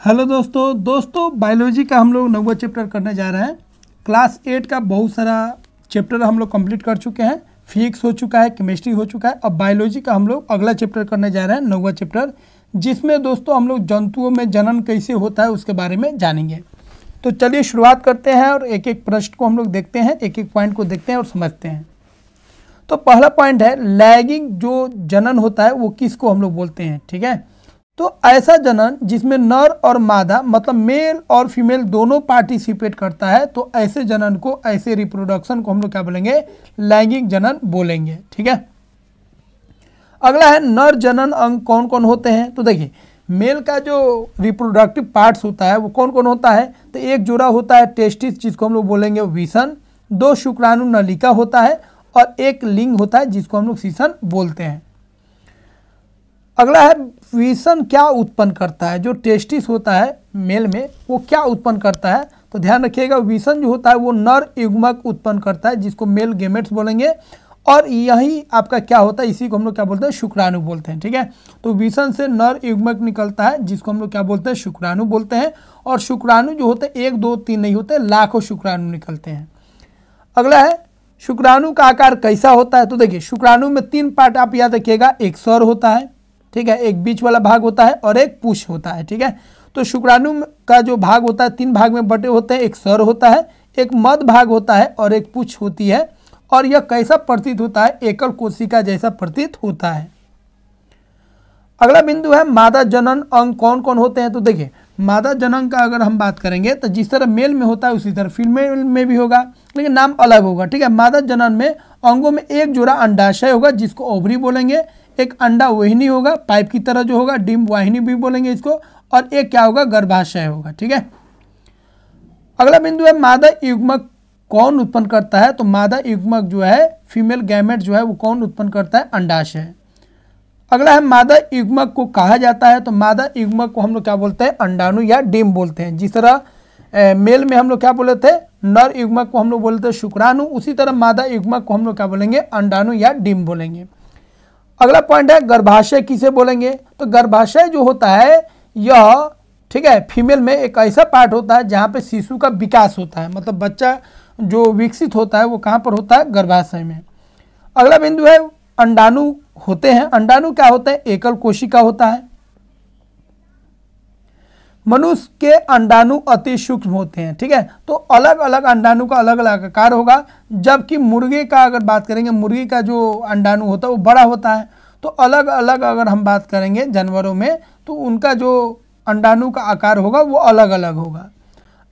Hello दोस्तों biology का हम लोग 9वां चैप्टर करने जा रहे हैं। क्लास 8 का बहुत सारा चैप्टर हम लोग कंप्लीट कर चुके हैं। फिजिक्स हो चुका है, केमिस्ट्री हो चुका है। अब बायोलॉजी का हम लोग अगला चैप्टर करने जा रहे हैं, 9वां चैप्टर, जिसमें दोस्तों हम लोग जंतुओं में जनन कैसे होता है उसके बारे में जानेंगे। तो चलिए शुरुआत करते हैं और एक एक प्रश्न को हम लोग देखते हैं, एक एक पॉइंट को देखते हैं और समझते हैं। तो पहला पॉइंट है लैगिंग जो जनन होता है वो किसको हम लोग बोलते हैं। ठीक है, तो ऐसा जनन जिसमें नर और मादा मतलब मेल और फीमेल दोनों पार्टिसिपेट करता है, तो ऐसे जनन को, ऐसे रिप्रोडक्शन को हम लोग क्या बोलेंगे, लैंगिक जनन बोलेंगे। ठीक है, अगला है नर जनन अंग कौन कौन होते हैं। तो देखिए मेल का जो रिप्रोडक्टिव पार्ट्स होता है वो कौन कौन होता है। तो एक जोड़ा होता है टेस्टिस जिसको हम लोग बोलेंगे विसन, 2 शुक्राणु नलिका होता है और एक लिंग होता है जिसको हम लोग सीसन बोलते हैं। अगला है विसन क्या उत्पन्न करता है। जो टेस्टिस होता है मेल में वो क्या उत्पन्न करता है, तो ध्यान रखिएगा विसन जो होता है वो नर युग्मक उत्पन्न करता है जिसको मेल गेमेट्स बोलेंगे, और यही आपका क्या होता है, इसी को हम लोग क्या बोलते हैं, शुक्राणु बोलते हैं। ठीक है, तो विसन से नर युग्मक निकलता है जिसको हम लोग क्या बोलते हैं, शुक्राणु बोलते हैं। और शुक्राणु जो होते हैं 1 2 3 नहीं होते, लाखों शुक्राणु निकलते हैं। अगला है शुक्राणु का आकार कैसा होता है। तो देखिए शुक्राणु में 3 पार्ट आप याद रखिएगा, एक सर होता है, ठीक है, एक बीच वाला भाग होता है और एक पूछ होता है। ठीक है, तो शुक्राणु का जो भाग होता है 3 भाग में बटे होते हैं, एक सर होता है, एक मध्य भाग होता है और एक पूछ होती है। और यह कैसा प्रतीत होता है, एकल कोशिका जैसा प्रतीत होता है। अगला बिंदु है मादा जनन अंग कौन कौन होते हैं। तो देखिए मादा जनन का अगर हम बात करेंगे तो जिस तरह मेल में होता है उसी तरह फीमेल में भी होगा, लेकिन नाम अलग होगा। ठीक है, मादा जनन में अंगों में एक जोड़ा अंडाशय होगा जिसको ओवरी बोलेंगे, एक अंडा वाहिनी होगा पाइप की तरह जो होगा, डिम्ब वाहिनी भी बोलेंगे इसको, और एक क्या होगा, गर्भाशय होगा। ठीक है, अगला बिंदु है मादा युग्मक कौन उत्पन्न करता है। तो मादा युग्मक जो है फीमेल गैमेट जो है वो कौन उत्पन्न करता है, अंडाशय। अगला है मादा युग्मक को कहा जाता है। तो मादा युग्मक को हम लोग क्या बोलते हैं, अंडाणु या डिम्ब बोलते हैं। जिस तरह मेल में हम लोग क्या बोले थे, नर युग्मक को हम लोग बोलते हैं शुक्राणु, उसी तरह मादा युग्मक को हम लोग क्या बोलेंगे, अंडाणु या डिम्ब बोलेंगे। अगला पॉइंट है गर्भाशय किसे बोलेंगे। तो गर्भाशय जो होता है यह, ठीक है, फीमेल में एक ऐसा पार्ट होता है जहाँ पे शिशु का विकास होता है, मतलब बच्चा जो विकसित होता है वो कहाँ पर होता है, गर्भाशय में। अगला बिंदु है अंडाणु होते हैं। अंडाणु क्या होते हैं, एकल कोशिका होता है। मनुष्य के अंडाणु अति सूक्ष्म होते हैं। ठीक है, तो अलग अलग अंडाणु का अलग अलग आकार होगा, जबकि मुर्गे का अगर बात करेंगे, मुर्गी का जो अंडाणु होता है वो बड़ा होता है। तो अलग अलग अगर हम बात करेंगे जानवरों में तो उनका जो अंडाणु का आकार होगा वो अलग अलग होगा।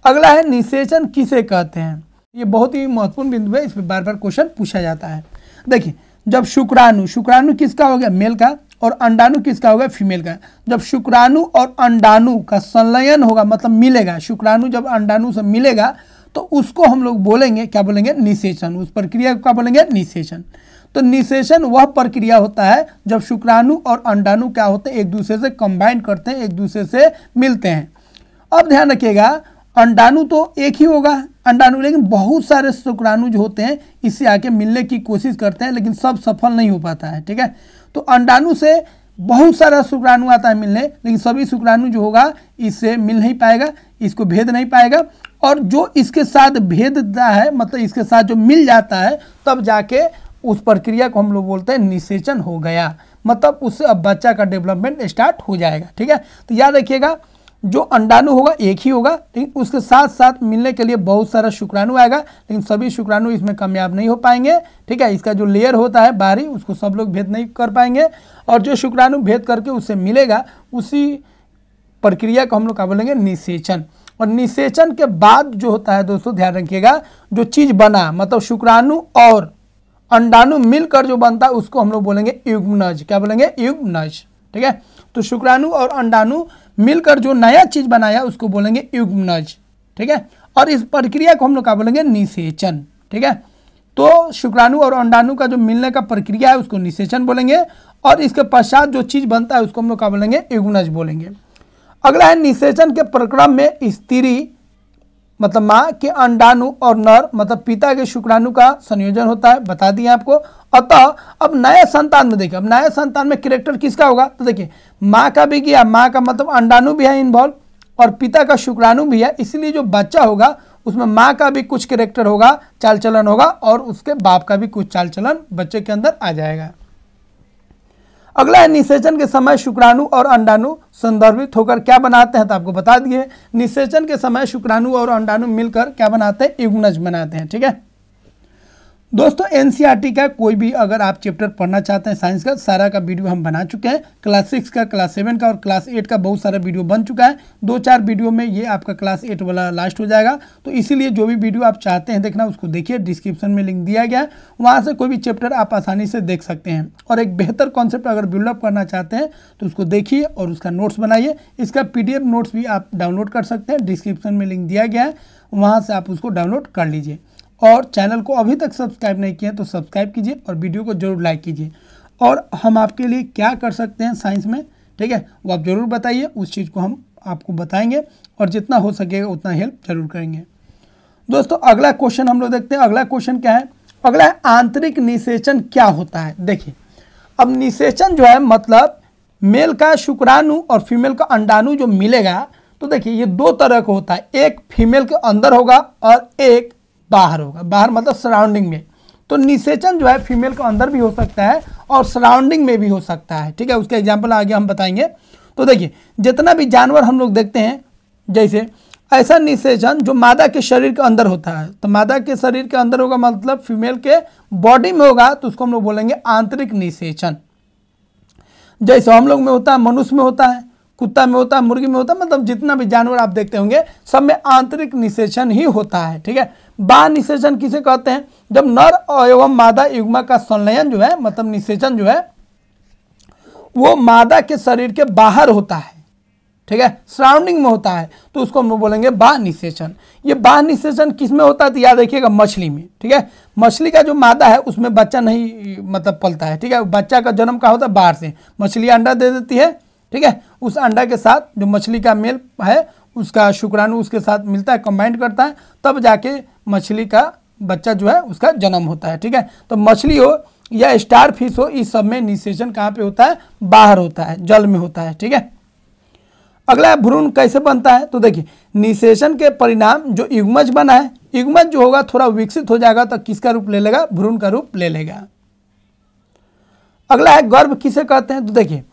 अगला है निषेचन किसे कहते हैं। ये बहुत ही महत्वपूर्ण बिंदु है, इस पर बार बार क्वेश्चन पूछा जाता है। देखिए जब शुक्राणु किसका हो गया, मेल का, और अंडाणु किसका होगा, फीमेल का। जब शुक्राणु और अंडाणु का संलयन होगा, मतलब मिलेगा, शुक्राणु जब अंडाणु से मिलेगा तो उसको हम लोग बोलेंगे, क्या बोलेंगे, निषेचन। उस प्रक्रिया को क्या बोलेंगे, निषेचन। तो निषेचन वह प्रक्रिया होता है जब शुक्राणु और अंडाणु क्या होते हैं, एक दूसरे से कंबाइन करते हैं, एक दूसरे से मिलते हैं। अब ध्यान रखिएगा अंडाणु तो एक ही होगा अंडाणु, लेकिन बहुत सारे शुक्राणु जो होते हैं इससे आके मिलने की कोशिश करते हैं, लेकिन सब सफल नहीं हो पाता है। ठीक है, तो अंडाणु से बहुत सारा शुक्राणु आता है मिलने, लेकिन सभी शुक्राणु जो होगा इससे मिल नहीं पाएगा, इसको भेद नहीं पाएगा। और जो इसके साथ भेदता है, मतलब इसके साथ जो मिल जाता है, तब जाके उस प्रक्रिया को हम लोग बोलते हैं निषेचन हो गया, मतलब उससे अब बच्चा का डेवलपमेंट स्टार्ट हो जाएगा। ठीक है, तो याद रखिएगा जो अंडाणु होगा एक ही होगा, लेकिन उसके साथ साथ मिलने के लिए बहुत सारा शुक्राणु आएगा, लेकिन सभी शुक्राणु इसमें कामयाब नहीं हो पाएंगे। ठीक है, इसका जो लेयर होता है बाहरी, उसको सब लोग भेद नहीं कर पाएंगे, और जो शुक्राणु भेद करके उससे मिलेगा उसी प्रक्रिया को हम लोग क्या बोलेंगे, निषेचन। और निषेचन के बाद जो होता है दोस्तों ध्यान रखिएगा, जो चीज़ बना, मतलब शुक्राणु और अंडाणु मिलकर जो बनता है उसको हम लोग बोलेंगे युग्मनज। क्या बोलेंगे, युग्मनज। ठीक है, तो शुक्राणु और अंडाणु मिलकर जो नया चीज बनाया उसको बोलेंगे युग्मनज। ठीक है, और इस प्रक्रिया को हम लोग क्या बोलेंगे, निषेचन। ठीक है, तो शुक्राणु और अंडाणु का जो मिलने का प्रक्रिया है उसको निषेचन बोलेंगे, और इसके पश्चात जो चीज बनता है उसको हम लोग क्या बोलेंगे, युग्मनज बोलेंगे। अगला है निषेचन के प्रक्रम में स्त्री मतलब माँ के अंडाणु और नर मतलब पिता के शुक्राणु का संयोजन होता है, बता दिया आपको। अतः अब नए संतान में देखिए, अब नए संतान में कैरेक्टर किसका होगा, तो देखिए माँ का भी गया, माँ का मतलब अंडाणु भी है इन्वॉल्व, और पिता का शुक्राणु भी है, इसलिए जो बच्चा होगा उसमें माँ का भी कुछ कैरेक्टर होगा, चाल चलन होगा, और उसके बाप का भी कुछ चाल चलन बच्चे के अंदर आ जाएगा। अगला है निषेचन के समय शुक्राणु और अंडाणु संदर्भित होकर क्या बनाते हैं, तो आपको बता दिए निषेचन के समय शुक्राणु और अंडाणु मिलकर क्या बनाते हैं, युग्मज बनाते हैं। ठीक है दोस्तों, एनसीईआरटी का कोई भी अगर आप चैप्टर पढ़ना चाहते हैं साइंस का, सारा का वीडियो हम बना चुके हैं। क्लास 6 का, क्लास 7 का और क्लास 8 का बहुत सारा वीडियो बन चुका है। 2-4 वीडियो में ये आपका क्लास 8 वाला लास्ट हो जाएगा। तो इसीलिए जो भी वीडियो आप चाहते हैं देखना उसको देखिए, डिस्क्रिप्शन में लिंक दिया गया है, वहाँ से कोई भी चैप्टर आप आसानी से देख सकते हैं। और एक बेहतर कॉन्सेप्ट अगर बिल्डअप करना चाहते हैं तो उसको देखिए और उसका नोट्स बनाइए। इसका PDF नोट्स भी आप डाउनलोड कर सकते हैं, डिस्क्रिप्शन में लिंक दिया गया है, वहाँ से आप उसको डाउनलोड कर लीजिए। और चैनल को अभी तक सब्सक्राइब नहीं किया तो सब्सक्राइब कीजिए और वीडियो को जरूर लाइक कीजिए। और हम आपके लिए क्या कर सकते हैं साइंस में, ठीक है, वो आप ज़रूर बताइए, उस चीज़ को हम आपको बताएंगे और जितना हो सकेगा उतना हेल्प जरूर करेंगे। दोस्तों अगला क्वेश्चन हम लोग देखते हैं। अगला क्वेश्चन क्या है, अगला है आंतरिक निषेचन क्या होता है। देखिए अब निषेचन जो है मतलब मेल का शुक्राणु और फीमेल का अंडाणु जो मिलेगा, तो देखिए ये 2 तरह का होता है, एक फीमेल के अंदर होगा और एक बाहर होगा। बाहर मतलब सराउंडिंग में। तो निषेचन जो है फीमेल के अंदर भी हो सकता है और सराउंडिंग में भी हो सकता है। ठीक है, उसके एग्जाम्पल आगे हम बताएंगे। तो देखिए जितना भी जानवर हम लोग देखते हैं, जैसे ऐसा निषेचन जो मादा के शरीर के अंदर होता है, तो मादा के शरीर के अंदर होगा मतलब फीमेल के बॉडी में होगा, तो उसको हम लोग बोलेंगे आंतरिक निषेचन। जैसे हम लोग में होता है, मनुष्य में होता है, कुत्ता में होता है, मुर्गी में होता है, मतलब जितना भी जानवर आप देखते होंगे सब में आंतरिक निषेचन ही होता है। ठीक है, बाह्य निषेचन किसे कहते हैं, जब नर एवं मादा युग्म का संलयन जो है मतलब निषेचन जो है वो मादा के शरीर के बाहर होता है। ठीक है, सराउंडिंग में होता है, तो उसको हम बोलेंगे बाह्य निषेचन। ये बाह्य निषेचन किस में होता है, तो याद रखिएगा मछली में। ठीक है, मछली का जो मादा है उसमें बच्चा नहीं मतलब पलता है। ठीक है, बच्चा का जन्म कहाँ होता है, बाहर से। मछली अंडा दे देती है, ठीक है, उस अंडा के साथ जो मछली का मेल है उसका शुक्राणु उसके साथ मिलता है, कंबाइंड करता है, तब जाके मछली का बच्चा जो है उसका जन्म होता है। ठीक है, तो मछली हो या स्टार फिश हो, इस सब में निषेचन कहाँ पे होता है, बाहर होता है, जल में होता है। ठीक है, अगला भ्रूण कैसे बनता है, तो देखिए निषेचन के परिणाम जो युग्मज बना है, युग्मज जो होगा थोड़ा विकसित हो जाएगा तो किसका रूप ले लेगा, भ्रूण का रूप ले लेगा। अगला है गर्भ किसे कहते हैं, तो देखिए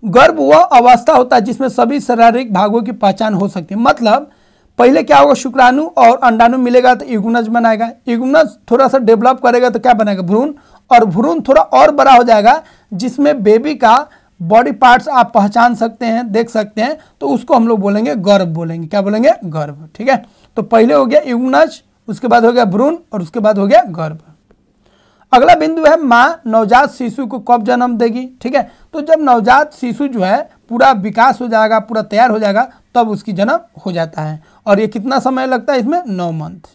गर्भ वह अवस्था होता है जिसमें सभी शारीरिक भागों की पहचान हो सकती है। मतलब पहले क्या होगा, शुक्राणु और अंडाणु मिलेगा तो युग्मज बनाएगा, युग्मज थोड़ा सा डेवलप करेगा तो क्या बनेगा, भ्रूण, और भ्रूण थोड़ा और बड़ा हो जाएगा जिसमें बेबी का बॉडी पार्ट्स आप पहचान सकते हैं, देख सकते हैं, तो उसको हम लोग बोलेंगे गर्भ बोलेंगे। क्या बोलेंगे, गर्भ। ठीक है, तो पहले हो गया युग्मज, उसके बाद हो गया भ्रूण और उसके बाद हो गया गर्भ। अगला बिंदु है माँ नवजात शिशु को कब जन्म देगी। ठीक है, तो जब नवजात शिशु जो है पूरा विकास हो जाएगा, पूरा तैयार हो जाएगा, तब उसकी जन्म हो जाता है। और ये कितना समय लगता है इसमें, 9 मंथ।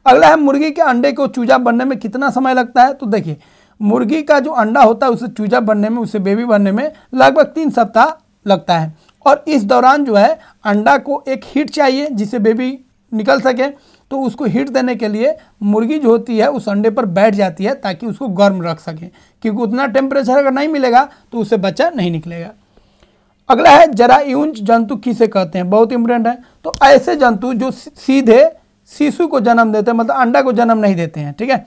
अगला है मुर्गी के अंडे को चूजा बनने में कितना समय लगता है, तो देखिए मुर्गी का जो अंडा होता है उसे चूजा बनने में, उसे बेबी बनने में लगभग 3 सप्ताह लगता है। और इस दौरान जो है अंडा को एक हीट चाहिए जिससे बेबी निकल सके, तो उसको हीट देने के लिए मुर्गी जो होती है उस अंडे पर बैठ जाती है ताकि उसको गर्म रख सके, क्योंकि उतना टेम्परेचर अगर नहीं मिलेगा तो उससे बच्चा नहीं निकलेगा। अगला है जरायुज जंतु किसे कहते हैं, बहुत इंपॉर्टेंट है। तो ऐसे जंतु जो सीधे शिशु को जन्म देते हैं, मतलब अंडा को जन्म नहीं देते हैं। ठीक है,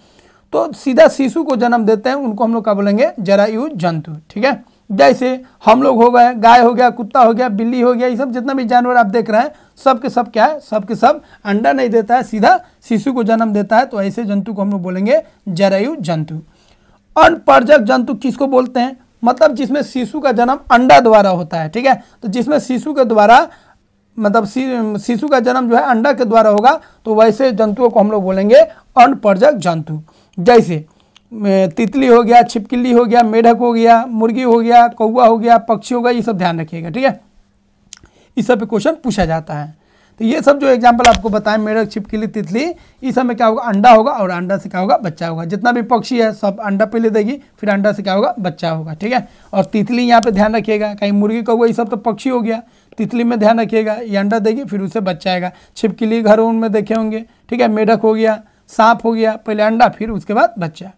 तो सीधा शिशु को जन्म देते हैं, उनको हम लोग क्या बोलेंगे, जरायुज जंतु। ठीक है, जैसे हम लोग हो गए, गाय हो गया, कुत्ता हो गया, बिल्ली हो गया, ये सब जितना भी जानवर आप देख रहे हैं सब के सब क्या है, सब के सब अंडा नहीं देता है, सीधा शिशु को जन्म देता है। तो ऐसे जंतु को हम लोग बोलेंगे जरायुज जंतु। अनपरजक जंतु किसको बोलते हैं, मतलब जिसमें शिशु का जन्म अंडा द्वारा होता है। ठीक है, तो जिसमें शिशु के द्वारा मतलब शिशु का जन्म जो है अंडा के द्वारा होगा, तो वैसे जंतुओं को हम लोग बोलेंगे अनपरजक जंतु। जैसे तितली हो गया, छिपकली हो गया, मेढक हो गया, मुर्गी हो गया, कौवा हो गया, पक्षी हो गया, ये सब ध्यान रखिएगा। ठीक है, इस सब पे क्वेश्चन पूछा जाता है। तो ये सब जो एग्जाम्पल आपको बताएं, मेढक, छिपकली, तितली, इस सब में क्या होगा, अंडा होगा और अंडा से क्या होगा, बच्चा होगा। जितना भी पक्षी है सब अंडा पहले देगी, फिर अंडा से क्या होगा, बच्चा होगा। ठीक है, और तितली यहाँ पे ध्यान रखिएगा, कहीं मुर्गी, कौवा, ये सब तो पक्षी हो गया, तितली में ध्यान रखिएगा, ये अंडा देगी फिर उससे बच्चा आएगा। छिपकली घरों में देखे होंगे। ठीक है, मेढक हो गया, सांप हो गया, पहले अंडा फिर उसके बाद बच्चा।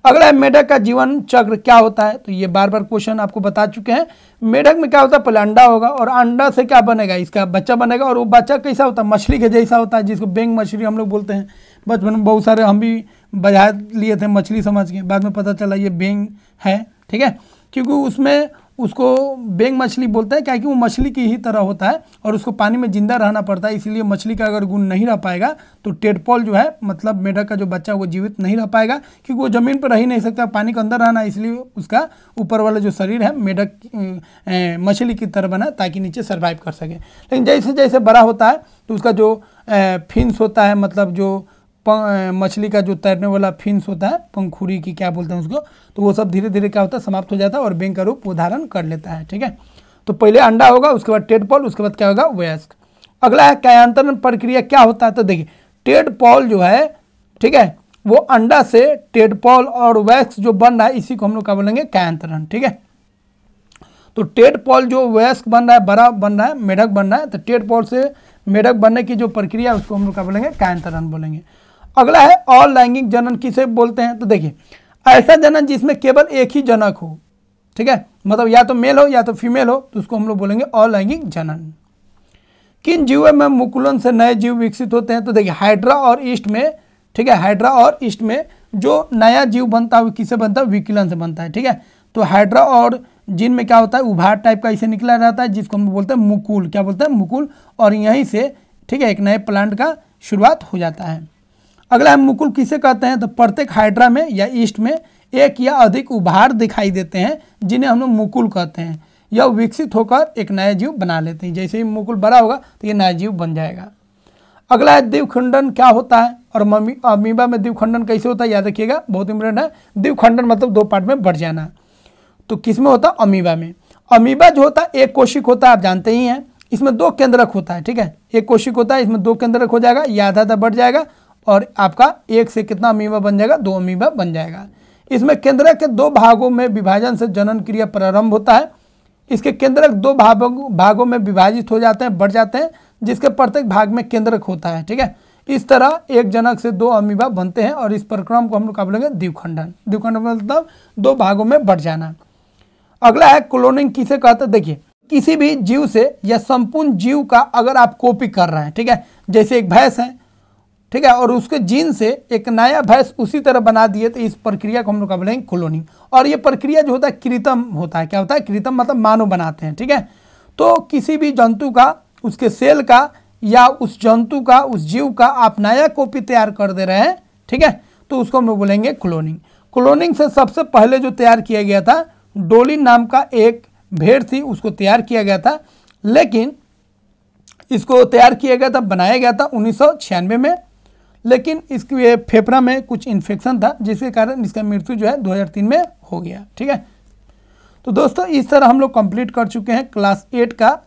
अगला है मेढक का जीवन चक्र क्या होता है, तो ये बार बार क्वेश्चन आपको बता चुके हैं। मेढक में क्या होता है, पहले अंडा होगा और अंडा से क्या बनेगा, इसका बच्चा बनेगा, और वो बच्चा कैसा होता है, मछली के जैसा होता है, जिसको बेंग मछली हम लोग बोलते हैं। बचपन में बहुत सारे हम भी बजा लिए थे मछली समझ के, बाद में पता चला ये बेंग है, ठीक है, क्योंकि उसमें उसको बेंग मछली बोलते हैं, क्या कि वो मछली की ही तरह होता है और उसको पानी में जिंदा रहना पड़ता है, इसीलिए मछली का अगर गुण नहीं रह पाएगा तो टेडपोल जो है, मतलब मेढक का जो बच्चा वो जीवित नहीं रह पाएगा, क्योंकि वो ज़मीन पर रह ही नहीं सकता, पानी के अंदर रहना, इसलिए उसका ऊपर वाला जो शरीर है मेढक मछली की तरह बना, ताकि नीचे सर्वाइव कर सके। लेकिन जैसे जैसे बड़ा होता है तो उसका जो फिन्स होता है, मतलब जो मछली का जो तैरने वाला फिन्स होता है, पंखुड़ी की क्या बोलते हैं उसको, तो वो सब धीरे धीरे क्या होता है, समाप्त हो जाता है और बेंग का रूप वो धारण कर लेता है, ठीक है। तो पहले अंडा होगा, उसके बाद टेडपोल, उसके बाद क्या होगा, वयस्क। अगला है कायांतरण प्रक्रिया क्या होता है, तो देखिए टेडपोल जो है, ठीक है, वो अंडा से टेडपोल और वयस्क जो बन रहा है, इसी को हम लोग क्या बोलेंगे, कायांतरण, ठीक है। तो टेडपोल जो वयस्क बन रहा है, बड़ा बन रहा है, मेढक बन रहा है, तो टेडपोल से मेढक बनने की जो प्रक्रिया है उसको हम लोग क्या बोलेंगे, कायांतरण बोलेंगे। अगला है अलैंगिक जनन किसे बोलते हैं, तो देखिए ऐसा जनन जिसमें केवल एक ही जनक हो, ठीक है, मतलब या तो मेल हो या तो फीमेल हो, तो उसको हम लोग बोलेंगे अलैंगिक जनन। किन जीवों में मुकुलन से नए जीव विकसित होते हैं, तो देखिए हाइड्रा और ईस्ट में, ठीक है, हाइड्रा और ईस्ट में जो नया जीव बनता है किससे बनता है, विकिलन से बनता है, ठीक है। तो हाइड्रा और जिन में क्या होता है, उभार टाइप का इसे निकला रहता है, जिसको हम बोलते हैं मुकुल, क्या बोलते हैं, मुकुल, और यहीं से, ठीक है, एक नए प्लांट का शुरुआत हो जाता है। अगला है मुकुल किसे कहते हैं, तो प्रत्येक हाइड्रा में या ईस्ट में एक या अधिक उभार दिखाई देते हैं, जिन्हें हम लोग मुकुल कहते हैं। यह विकसित होकर एक नया जीव बना लेते हैं, जैसे ही मुकुल बड़ा होगा तो ये नया जीव बन जाएगा। अगला है द्विखंडन क्या होता है, और अमीबा में द्विखंडन कैसे होता है, याद रखिएगा, बहुत इंपॉर्टेंट है। द्विखंडन मतलब दो पार्ट में बढ़ जाना, तो किस में होता है, अमीबा में। अमीबा जो होता है एक कोशिक होता है, आप जानते ही हैं, इसमें दो केंद्रक होता है, ठीक है, एक कोशिक होता है, इसमें दो केंद्रक हो जाएगा, ये आधा आधा बढ़ जाएगा और आपका एक से कितना अमीबा बन जाएगा, दो अमीबा बन जाएगा। इसमें केंद्रक के दो भागों में विभाजन से जनन क्रिया प्रारंभ होता है। इसके केंद्रक दो भागों में विभाजित हो जाते हैं, बढ़ जाते हैं, जिसके प्रत्येक भाग में केंद्रक होता है, ठीक है। इस तरह एक जनक से दो अमीबा बनते हैं और इस प्रक्रम को हम लोग क्या बोलेंगे, द्विखंडन। द्विखंडन मतलब दो भागों में बढ़ जाना। अगला है क्लोनिंग किसे कहते हैं, देखिए किसी भी जीव से या संपूर्ण जीव का अगर आप कॉपी कर रहे हैं, ठीक है, जैसे एक भैंस है, ठीक है, और उसके जीन से एक नया भैंस उसी तरह बना दिए, तो इस प्रक्रिया को हम लोग क्या बोलेंगे, क्लोनिंग। और ये प्रक्रिया जो होता है कृत्रिम होता है, क्या होता है, कृत्रिम मतलब मानव बनाते हैं, ठीक है। तो किसी भी जंतु का, उसके सेल का या उस जंतु का, उस जीव का आप नया कॉपी तैयार कर दे रहे हैं, ठीक है, तो उसको हम लोग बोलेंगे क्लोनिंग। क्लोनिंग से सबसे पहले जो तैयार किया गया था, डोली नाम का एक भेड़ थी, उसको तैयार किया गया था, लेकिन इसको तैयार किया गया था, बनाया गया था 1996 में, लेकिन इसके फेफड़ा में कुछ इन्फेक्शन था, जिसके कारण इसका मृत्यु जो है 2003 में हो गया, ठीक है। तो दोस्तों इस तरह हम लोग कंप्लीट कर चुके हैं क्लास 8 का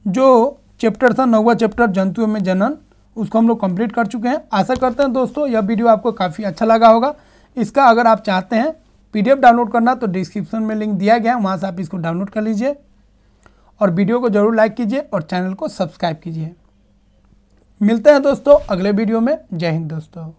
जो चैप्टर था, 9वां चैप्टर जंतुओं में जनन, उसको हम लोग कंप्लीट कर चुके हैं। आशा करते हैं दोस्तों यह वीडियो आपको काफ़ी अच्छा लगा होगा। इसका अगर आप चाहते हैं PDF डाउनलोड करना तो डिस्क्रिप्शन में लिंक दिया गया है, वहाँ से आप इसको डाउनलोड कर लीजिए और वीडियो को ज़रूर लाइक कीजिए और चैनल को सब्सक्राइब कीजिए। मिलते हैं दोस्तों अगले वीडियो में। जय हिंद दोस्तों।